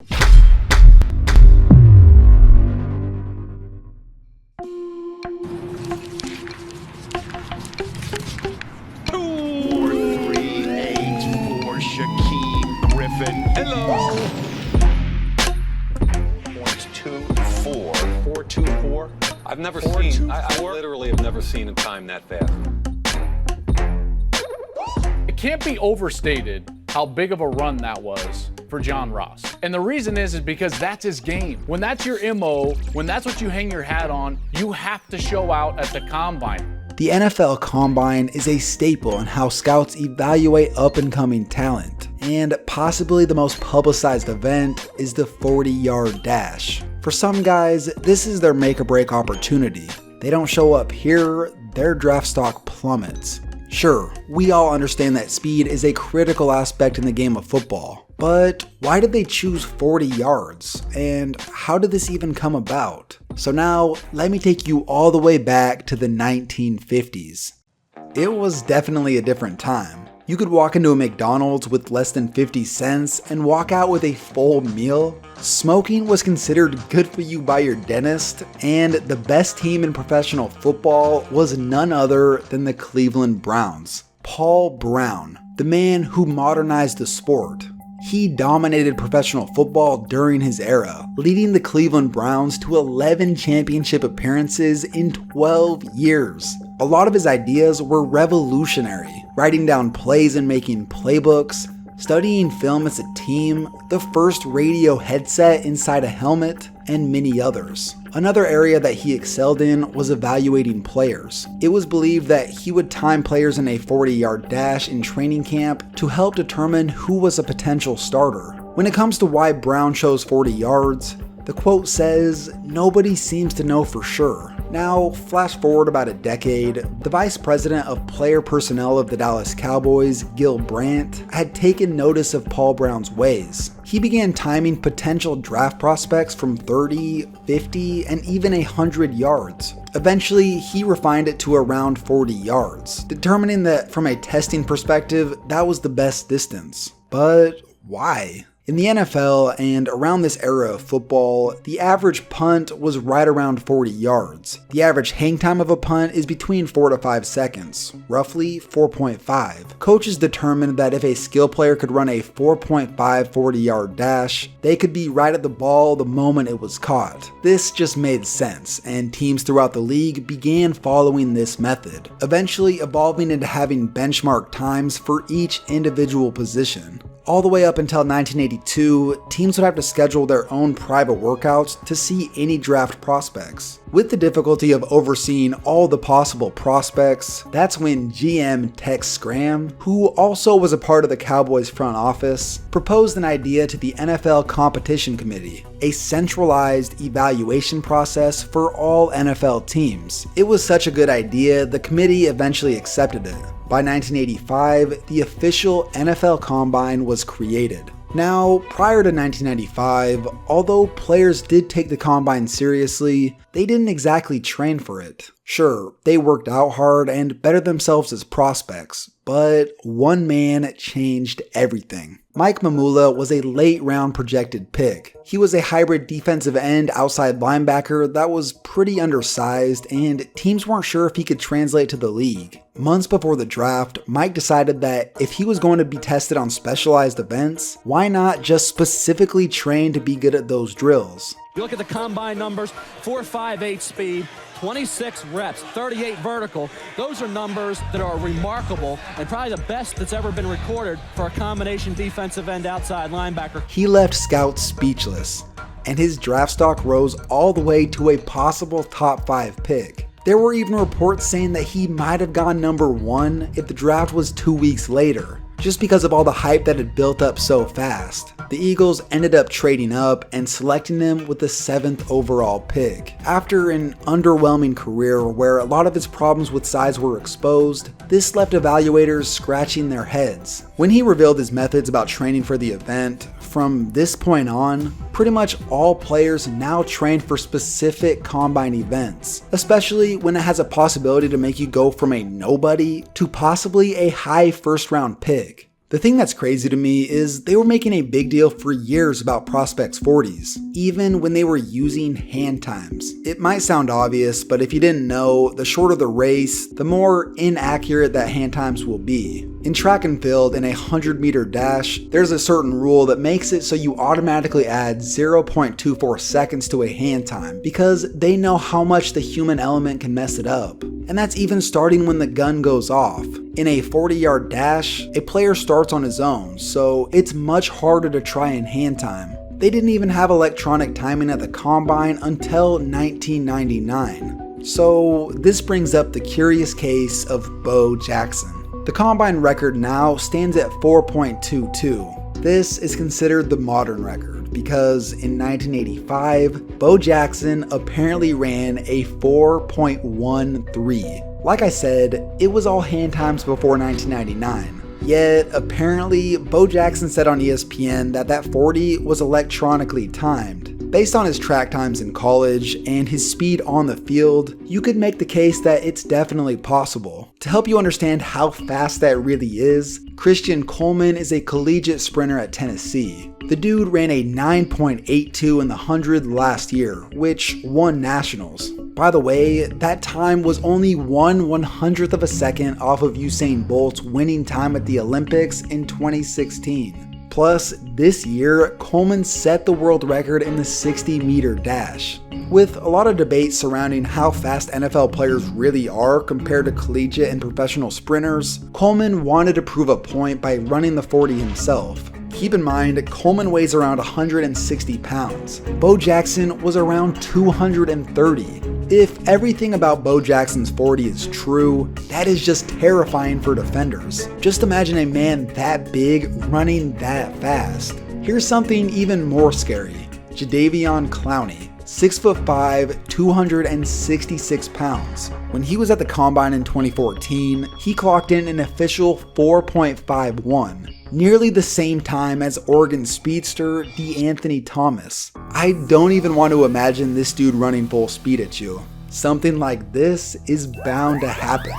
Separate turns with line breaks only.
Hello.
.24. I've never seen. I literally have never seen a time that fast.
It can't be overstated how big of a run that was for John Ross. And the reason is because that's his game. When that's your MO, when that's what you hang your hat on, you have to show out at the combine.
The NFL Combine is a staple in how scouts evaluate up-and-coming talent, and possibly the most publicized event is the 40-yard dash. For some guys, this is their make-or-break opportunity. They don't show up here, their draft stock plummets. Sure, we all understand that speed is a critical aspect in the game of football, but why did they choose 40 yards? And how did this even come about? So now, let me take you all the way back to the 1950s. It was definitely a different time. You could walk into a McDonald's with less than 50 cents and walk out with a full meal. Smoking was considered good for you by your dentist, and the best team in professional football was none other than the Cleveland Browns. Paul Brown, the man who modernized the sport. He dominated professional football during his era, leading the Cleveland Browns to 11 championship appearances in 12 years. A lot of his ideas were revolutionary, writing down plays and making playbooks, studying film as a team, the first radio headset inside a helmet, and many others. Another area that he excelled in was evaluating players. It was believed that he would time players in a 40-yard dash in training camp to help determine who was a potential starter. When it comes to why Brown chose 40 yards, the quote says, "Nobody seems to know for sure." Now, flash forward about a decade, the vice president of player personnel of the Dallas Cowboys, Gil Brandt, had taken notice of Paul Brown's ways. He began timing potential draft prospects from 30, 50, and even 100 yards. Eventually, he refined it to around 40 yards, determining that from a testing perspective, that was the best distance. But why? In the NFL and around this era of football, the average punt was right around 40 yards. The average hang time of a punt is between 4 to 5 seconds, roughly 4.5. Coaches determined that if a skill player could run a 4.5 40-yard dash, they could be right at the ball the moment it was caught. This just made sense, and teams throughout the league began following this method, eventually evolving into having benchmark times for each individual position. All the way up until 1982, teams would have to schedule their own private workouts to see any draft prospects. With the difficulty of overseeing all the possible prospects, that's when GM Tex Schramm, who also was a part of the Cowboys front office, proposed an idea to the NFL Competition Committee, a centralized evaluation process for all NFL teams. It was such a good idea, the committee eventually accepted it. By 1985, the official NFL Combine was created. Now, prior to 1995, although players did take the Combine seriously, they didn't exactly train for it. Sure, they worked out hard and bettered themselves as prospects, but one man changed everything. Mike Mamula was a late-round projected pick. He was a hybrid defensive end outside linebacker that was pretty undersized, and teams weren't sure if he could translate to the league. Months before the draft, Mike decided that if he was going to be tested on specialized events, why not just specifically train to be good at those drills?
You look at the combine numbers, 4.58 speed, 26 reps, 38 vertical. Those are numbers that are remarkable and probably the best that's ever been recorded for a combination defensive end outside linebacker.
He left scouts speechless, and his draft stock rose all the way to a possible top 5 pick. There were even reports saying that he might have gone number 1 if the draft was 2 weeks later, just because of all the hype that had built up so fast. The Eagles ended up trading up and selecting him with the 7th overall pick. After an underwhelming career where a lot of his problems with size were exposed, this left evaluators scratching their heads. When he revealed his methods about training for the event, from this point on, pretty much all players now train for specific combine events, especially when it has a possibility to make you go from a nobody to possibly a high first round pick. The thing that's crazy to me is they were making a big deal for years about prospects' 40s, even when they were using hand times. It might sound obvious, but if you didn't know, the shorter the race, the more inaccurate that hand times will be. In track and field, in a 100-meter dash, there's a certain rule that makes it so you automatically add 0.24 seconds to a hand time because they know how much the human element can mess it up. And that's even starting when the gun goes off. In a 40-yard dash, a player starts on his own, so it's much harder to try in hand time. They didn't even have electronic timing at the combine until 1999. So this brings up the curious case of Bo Jackson. The combine record now stands at 4.22. This is considered the modern record because in 1985, Bo Jackson apparently ran a 4.13. Like I said, it was all hand times before 1999. Yet, apparently, Bo Jackson said on ESPN that 40 was electronically timed. Based on his track times in college and his speed on the field, you could make the case that it's definitely possible. To help you understand how fast that really is, Christian Coleman is a collegiate sprinter at Tennessee. The dude ran a 9.82 in the 100 last year, which won nationals. By the way, that time was only 1/100th of a second off of Usain Bolt's winning time at the Olympics in 2016. Plus, this year, Coleman set the world record in the 60-meter dash. With a lot of debate surrounding how fast NFL players really are compared to collegiate and professional sprinters, Coleman wanted to prove a point by running the 40 himself. Keep in mind, Coleman weighs around 160 pounds. Bo Jackson was around 230. If everything about Bo Jackson's 40 is true, that is just terrifying for defenders. Just imagine a man that big running that fast. Here's something even more scary. Jadeveon Clowney, 6'5", 266 pounds. When he was at the Combine in 2014, he clocked in an official 4.51. Nearly the same time as Oregon speedster DeAnthony Thomas. I don't even want to imagine this dude running full speed at you. Something like this is bound to happen.